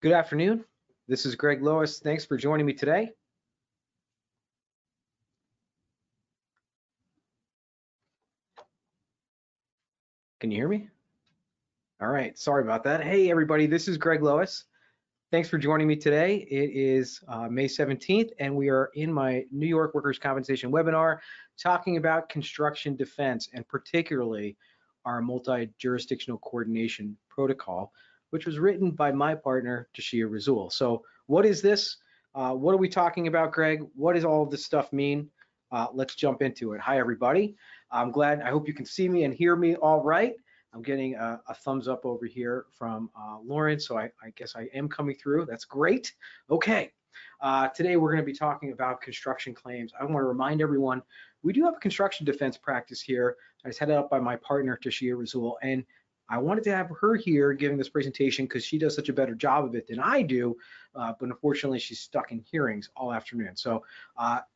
Good afternoon. This is Greg Lois. Thanks for joining me today. Can you hear me? All right, sorry about that. Hey everybody, this is Greg Lois. Thanks for joining me today. It is May 17th and we are in my New York Workers' Compensation webinar talking about construction defense and particularly our multi-jurisdictional coordination protocol, which was written by my partner, Tashia Razul. So what is this? What are we talking about, Greg? What does all of this stuff mean? Let's jump into it. Hi, everybody. I hope you can see me and hear me all right. I'm getting a thumbs up over here from Lauren, so I guess I am coming through. That's great. Okay. Today we're going to be talking about construction claims. I want to remind everyone, we do have a construction defense practice here. It's headed up by my partner, Tashia Razul, and I wanted to have her here giving this presentation because she does such a better job of it than I do, but unfortunately she's stuck in hearings all afternoon. So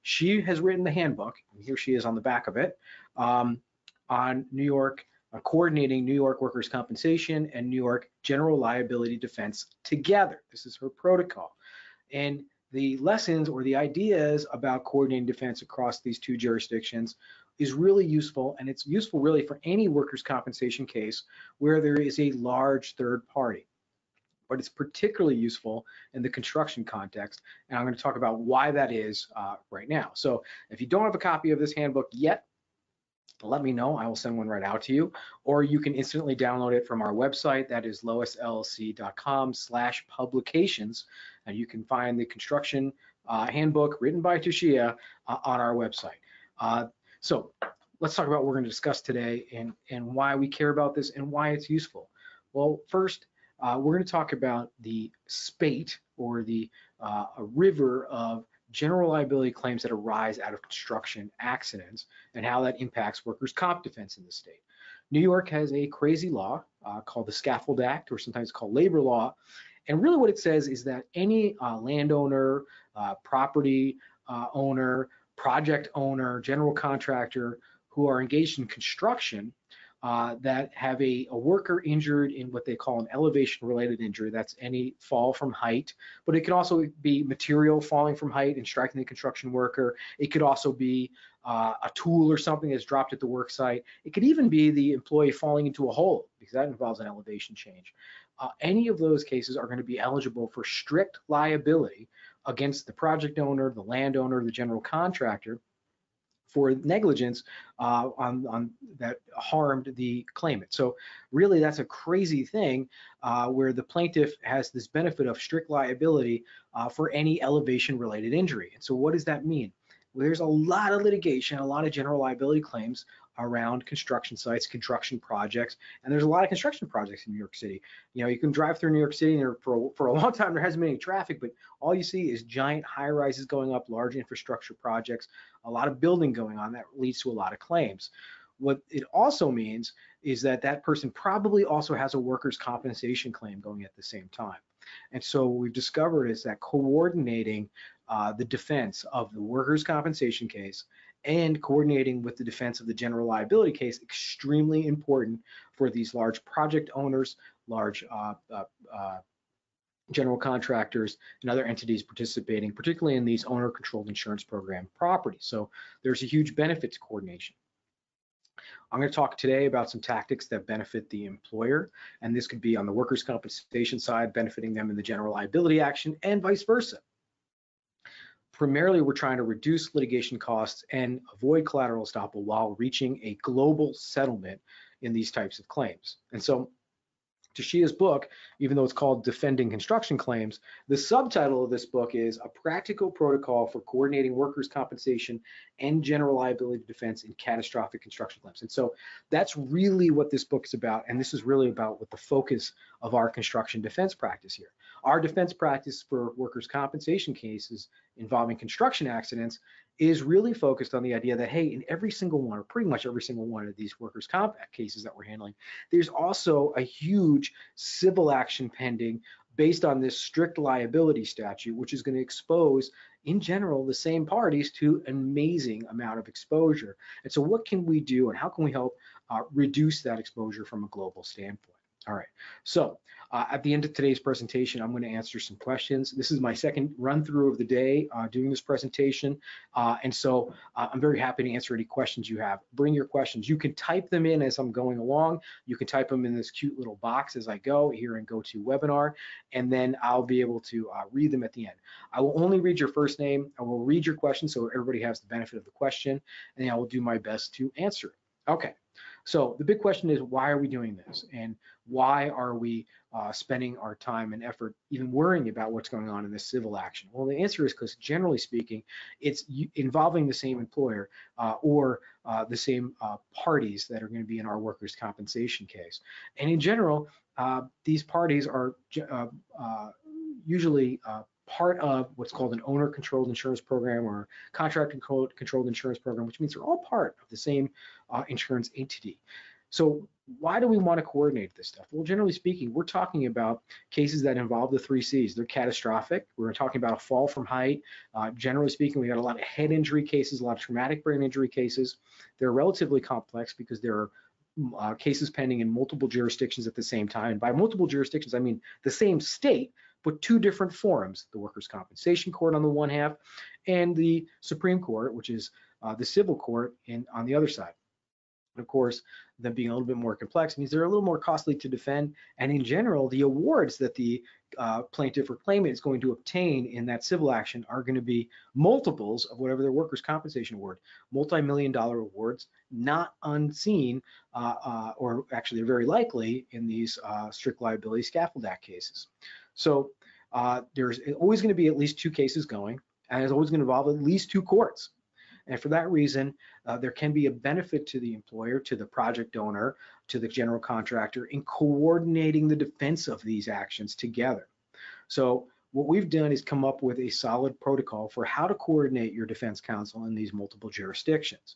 she has written the handbook, and here she is on the back of it, on New York, coordinating New York workers' compensation and New York general liability defense together. This is her protocol. And the lessons or the ideas about coordinating defense across these two jurisdictions is really useful, and it's useful really for any workers' compensation case where there is a large third party. But it's particularly useful in the construction context, and I'm going to talk about why that is right now. So if you don't have a copy of this handbook yet, let me know. I will send one right out to you, or you can instantly download it from our website. That is loisllc.com/publications, and you can find the construction handbook written by Tashia on our website. So let's talk about what we're going to discuss today and why we care about this and why it's useful. Well, first, we're going to talk about the spate or the a river of general liability claims that arise out of construction accidents and how that impacts workers' comp defense in the state. New York has a crazy law called the Scaffold Act, or sometimes called labor law. And really what it says is that any landowner, property owner, project owner, general contractor who are engaged in construction that have a worker injured in what they call an elevation-related injury. That's any fall from height, but it can also be material falling from height and striking the construction worker. It could also be a tool or something that's dropped at the work site. It could even be the employee falling into a hole, because that involves an elevation change. Any of those cases are going to be eligible for strict liability against the project owner, the landowner, the general contractor, for negligence on that harmed the claimant. So really that's a crazy thing where the plaintiff has this benefit of strict liability for any elevation related injury. And so what does that mean? Well, there's a lot of litigation, a lot of general liability claims around construction sites, construction projects, and there's a lot of construction projects in New York City. You know, you can drive through New York City and for a long time there hasn't been any traffic, but all you see is giant high-rises going up, large infrastructure projects, a lot of building going on that leads to a lot of claims. What it also means is that that person probably also has a workers' compensation claim going at the same time. And so what we've discovered is that coordinating the defense of the workers' compensation case and coordinating with the defense of the general liability case, extremely important for these large project owners, large general contractors, and other entities participating, particularly in these owner-controlled insurance program properties. So there's a huge benefit to coordination. I'm going to talk today about some tactics that benefit the employer, and this could be on the workers' compensation side, benefiting them in the general liability action, and vice versa. Primarily, we're trying to reduce litigation costs and avoid collateral estoppel while reaching a global settlement in these types of claims. And so Tashia's book, even though it's called Defending Construction Claims, the subtitle of this book is A Practical Protocol for Coordinating Workers' Compensation and General Liability Defense in Catastrophic Construction Claims. And so that's really what this book is about, and this is really about what the focus of our construction defense practice here. Our defense practice for workers' compensation cases involving construction accidents is really focused on the idea that, hey, in every single one, or pretty much every single one of these workers' comp cases that we're handling, there's also a huge civil action pending based on this strict liability statute, which is going to expose, in general, the same parties to an amazing amount of exposure. And so what can we do and how can we help reduce that exposure from a global standpoint? All right, so at the end of today's presentation, I'm going to answer some questions. This is my second run through of the day doing this presentation, and so I'm very happy to answer any questions you have. Bring your questions. You can type them in as I'm going along. You can type them in this cute little box as I go here and go to webinar, and then I'll be able to read them at the end. I will only read your first name. I will read your question so everybody has the benefit of the question, and I will do my best to answer it. Okay. So the big question is, why are we doing this? And why are we spending our time and effort even worrying about what's going on in this civil action? Well, the answer is because generally speaking, it's involving the same employer or the same parties that are going to be in our workers' compensation case. And in general, these parties are usually part of what's called an owner-controlled insurance program or contract-controlled insurance program, which means they're all part of the same insurance entity. So why do we want to coordinate this stuff? Well, generally speaking, we're talking about cases that involve the 3 C's. They're catastrophic. We're talking about a fall from height. Generally speaking, we got a lot of head injury cases, a lot of traumatic brain injury cases. They're relatively complex because there are cases pending in multiple jurisdictions at the same time. And by multiple jurisdictions, I mean the same state, but 2 different forums, the Workers' Compensation Court on the one half and the Supreme Court, which is the civil court on the other side. And of course, them being a little bit more complex means they're a little more costly to defend. And in general, the awards that the plaintiff or claimant is going to obtain in that civil action are going to be multiples of whatever their workers' compensation award, multi-million-dollar awards, not unseen, or actually they're very likely in these strict liability scaffold act cases. So there's always going to be at least 2 cases going, and it's always going to involve at least 2 courts. And for that reason, there can be a benefit to the employer, to the project owner, to the general contractor in coordinating the defense of these actions together. So what we've done is come up with a solid protocol for how to coordinate your defense counsel in these multiple jurisdictions.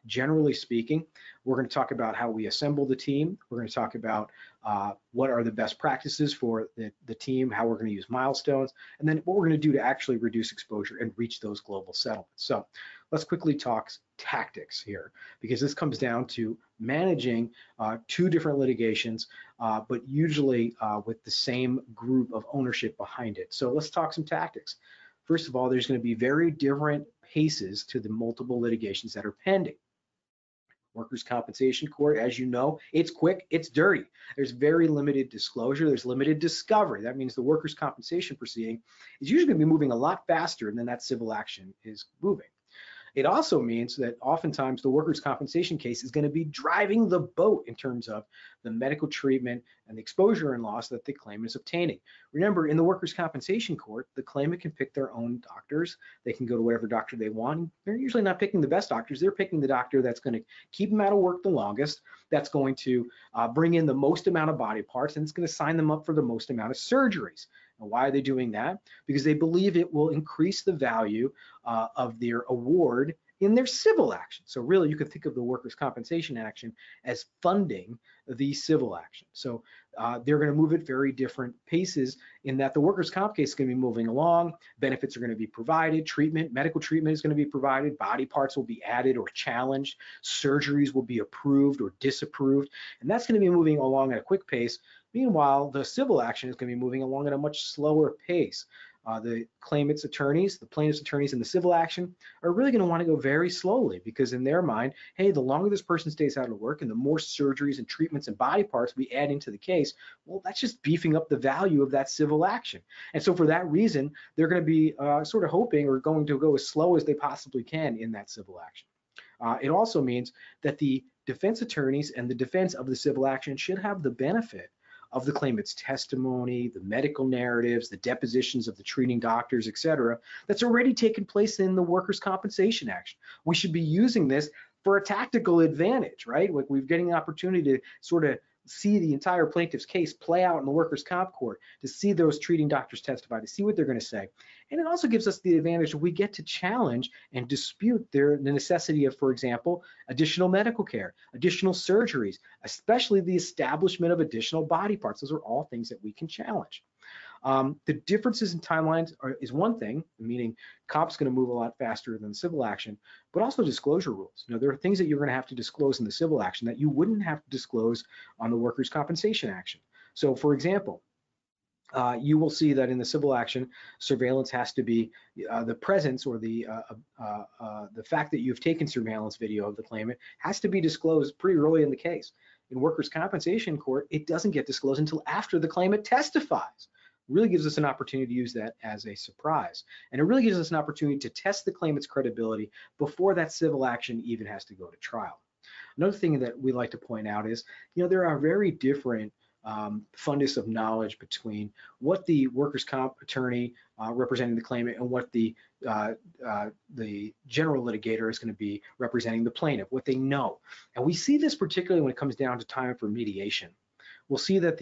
Generally speaking, we're going to talk about how we assemble the team. We're going to talk about what are the best practices for the team, how we're going to use milestones, and then what we're going to do to actually reduce exposure and reach those global settlements. So let's quickly talk tactics here, because this comes down to managing 2 different litigations, but usually with the same group of ownership behind it. So let's talk some tactics. First of all, there's going to be very different paces to the multiple litigations that are pending. Workers' Compensation Court, as you know, it's quick, it's dirty. There's very limited disclosure, there's limited discovery. That means the workers' compensation proceeding is usually going to be moving a lot faster than that civil action is moving. It also means that oftentimes the workers' compensation case is going to be driving the boat in terms of the medical treatment and the exposure and loss that the claimant is obtaining. Remember, in the workers' compensation court, the claimant can pick their own doctors. They can go to whatever doctor they want. They're usually not picking the best doctors. They're picking the doctor that's going to keep them out of work the longest, that's going to bring in the most amount of body parts, and it's going to sign them up for the most amount of surgeries. And why are they doing that? Because they believe it will increase the value of their award in their civil action. So really, you can think of the workers' compensation action as funding the civil action. So they're going to move at very different paces in that the workers' comp case is going to be moving along, benefits are going to be provided, medical treatment is going to be provided, body parts will be added or challenged, surgeries will be approved or disapproved, and that's going to be moving along at a quick pace. Meanwhile, the civil action is going to be moving along at a much slower pace. The claimant's attorneys, the plaintiff's attorneys in the civil action are really going to want to go very slowly, because in their mind, hey, the longer this person stays out of work and the more surgeries and treatments and body parts we add into the case, well, that's just beefing up the value of that civil action. And so for that reason, they're going to be sort of hoping or going to go as slow as they possibly can in that civil action. It also means that the defense attorneys and the defense of the civil action should have the benefit of the claimant's testimony, the medical narratives, the depositions of the treating doctors, et cetera, that's already taken place in the workers' compensation action. We should be using this for a tactical advantage, right? Like we're getting an opportunity to sort of see the entire plaintiff's case play out in the workers' comp court, to see those treating doctors testify, to see what they're going to say. And it also gives us the advantage that we get to challenge and dispute the necessity of, for example, additional medical care, additional surgeries, especially the establishment of additional body parts. Those are all things that we can challenge. The differences in timelines is one thing, meaning comp's going to move a lot faster than civil action, but also disclosure rules. There are things that you're going to have to disclose in the civil action that you wouldn't have to disclose on the workers' compensation action. So, for example, you will see that in the civil action, surveillance has to be the presence or the fact that you've taken surveillance video of the claimant has to be disclosed pretty early in the case. In workers' compensation court, it doesn't get disclosed until after the claimant testifies. Really gives us an opportunity to use that as a surprise. And it really gives us an opportunity to test the claimant's credibility before that civil action even has to go to trial. Another thing that we like to point out is, there are very different fundus of knowledge between what the workers' comp attorney representing the claimant and what the general litigator is going to be representing the plaintiff, what they know. And we see this particularly when it comes down to time for mediation. We'll see that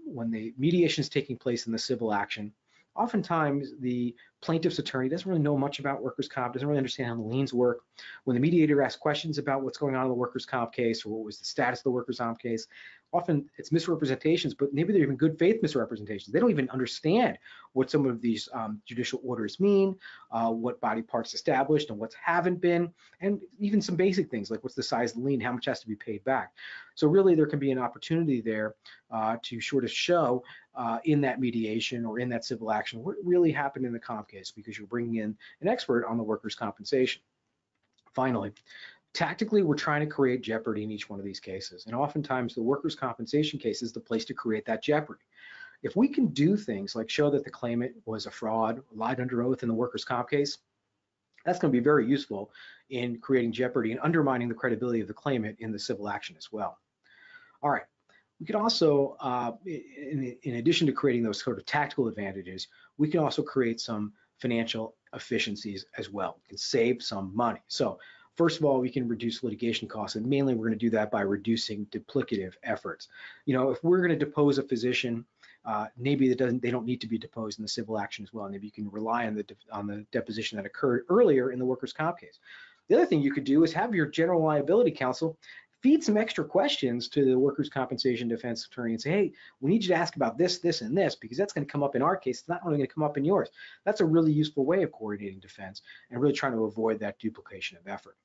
when the mediation is taking place in the civil action, oftentimes the plaintiff's attorney doesn't really know much about workers' comp, doesn't really understand how the liens work. When the mediator asks questions about what's going on in the workers' comp case or what was the status of the workers' comp case, often it's misrepresentations, but maybe they're even good faith misrepresentations. They don't even understand what some of these judicial orders mean, what body parts established and what haven't been, and even some basic things like what's the size of the lien, how much has to be paid back. So really there can be an opportunity there to sort of show in that mediation or in that civil action what really happened in the comp case, because you're bringing in an expert on the workers' compensation. Finally, tactically, we're trying to create jeopardy in each one of these cases, and oftentimes the workers' compensation case is the place to create that jeopardy. If we can do things like show that the claimant was a fraud, lied under oath in the workers' comp case, that's going to be very useful in creating jeopardy and undermining the credibility of the claimant in the civil action as well. All right. We can also, in addition to creating those sort of tactical advantages, we can also create some financial efficiencies as well. We can save some money. So first of all, we can reduce litigation costs, and mainly we're going to do that by reducing duplicative efforts. If we're going to depose a physician, maybe they don't need to be deposed in the civil action as well. Maybe you can rely on the deposition that occurred earlier in the workers' comp case. The other thing you could do is have your general liability counsel feed some extra questions to the workers' compensation defense attorney and say, hey, we need you to ask about this, this, and this, because that's going to come up in our case. It's not only going to come up in yours. That's a really useful way of coordinating defense and really trying to avoid that duplication of effort.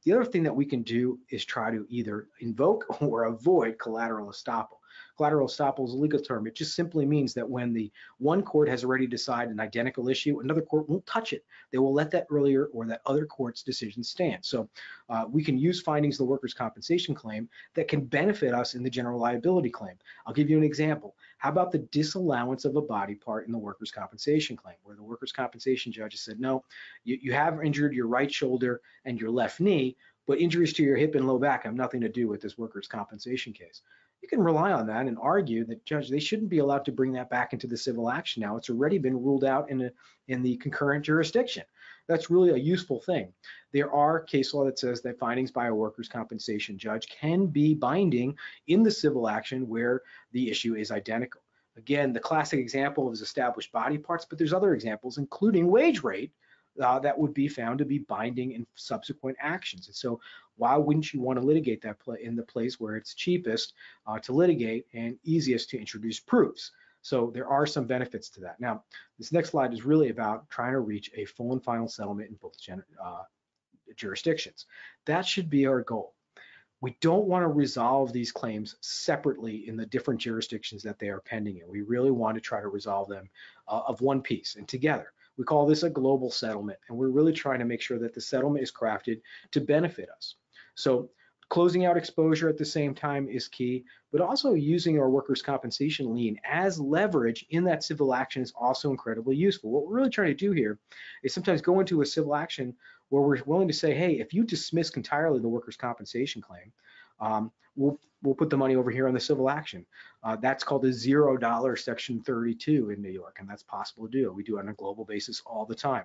The other thing that we can do is try to either invoke or avoid collateral estoppel. Collateral estoppel is a legal term. It just simply means that when the one court has already decided an identical issue, another court won't touch it. They will let that earlier or that other court's decision stand. So we can use findings of the workers' compensation claim that can benefit us in the general liability claim. I'll give you an example. How about the disallowance of a body part in the workers' compensation claim, where the workers' compensation judge has said, no, you have injured your right shoulder and your left knee, but injuries to your hip and low back have nothing to do with this workers' compensation case. You can rely on that and argue that, Judge, they shouldn't be allowed to bring that back into the civil action now. It's already been ruled out in the concurrent jurisdiction. That's really a useful thing. There are case law that says that findings by a workers' compensation judge can be binding in the civil action where the issue is identical. Again, the classic example is established body parts, but there's other examples, including wage rate, that would be found to be binding in subsequent actions. And so why wouldn't you want to litigate that in the place where it's cheapest to litigate and easiest to introduce proofs? So there are some benefits to that. Now, this next slide is really about trying to reach a full and final settlement in both jurisdictions. That should be our goal. We don't want to resolve these claims separately in the different jurisdictions that they are pending in. We really want to try to resolve them of one piece and together. We call this a global settlement, and we're really trying to make sure that the settlement is crafted to benefit us. So closing out exposure at the same time is key, but also using our workers' compensation lien as leverage in that civil action is also incredibly useful. What we're really trying to do here is sometimes go into a civil action where we're willing to say, hey, if you dismiss entirely the workers' compensation claim, we'll put the money over here on the civil action. That's called a $0 Section 32 in New York, and that's possible to do. We do it on a global basis all the time.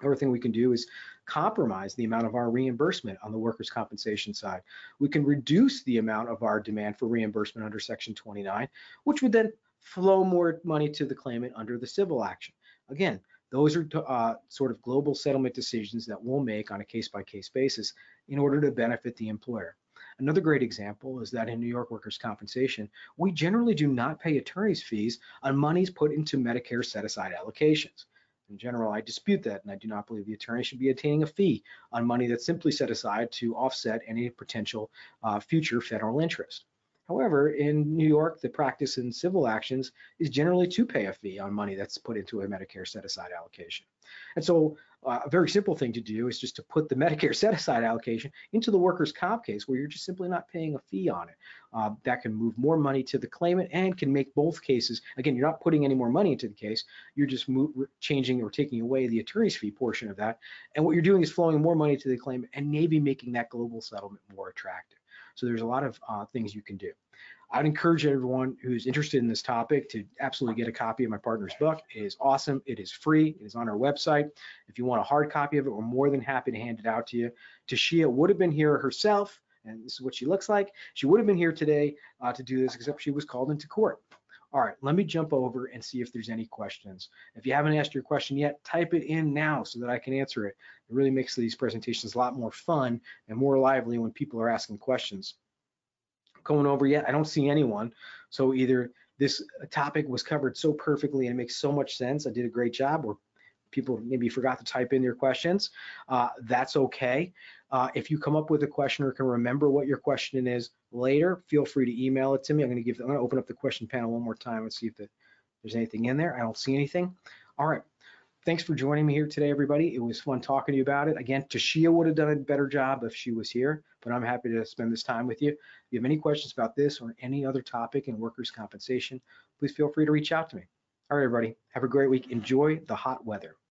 Another thing we can do is compromise the amount of our reimbursement on the workers' compensation side. We can reduce the amount of our demand for reimbursement under Section 29, which would then flow more money to the claimant under the civil action. Again, those are sort of global settlement decisions that we'll make on a case-by-case basis in order to benefit the employer. Another great example is that in New York workers' compensation, we generally do not pay attorney's fees on monies put into Medicare set-aside allocations. In general, I dispute that, and I do not believe the attorney should be obtaining a fee on money that's simply set aside to offset any potential future federal interest. However, in New York, the practice in civil actions is generally to pay a fee on money that's put into a Medicare set-aside allocation. And so a very simple thing to do is just to put the Medicare set-aside allocation into the workers' comp case where you're just simply not paying a fee on it. That can move more money to the claimant and can make both cases, again, you're not putting any more money into the case, you're just changing or taking away the attorney's fee portion of that. And what you're doing is flowing more money to the claimant and maybe making that global settlement more attractive. So there's a lot of things you can do. I'd encourage everyone who's interested in this topic to absolutely get a copy of my partner's book. It is awesome. It is free. It is on our website. If you want a hard copy of it, we're more than happy to hand it out to you. Tashia would have been here herself, and this is what she looks like. She would have been here today to do this, except she was called into court. All right, let me jump over and see if there's any questions. If you haven't asked your question yet, type it in now so that I can answer it. It really makes these presentations a lot more fun and more lively when people are asking questions. Going over yet, I don't see anyone. So either this topic was covered so perfectly and it makes so much sense, I did a great job, or people maybe forgot to type in their questions. That's okay. If you come up with a question or can remember what your question is later, feel free to email it to me. I'm going to open up the question panel one more time and see if there's anything in there. I don't see anything. All right. Thanks for joining me here today, everybody. It was fun talking to you about it. Again, Tashia would have done a better job if she was here, but I'm happy to spend this time with you. If you have any questions about this or any other topic in workers' compensation, please feel free to reach out to me. All right, everybody. Have a great week. Enjoy the hot weather.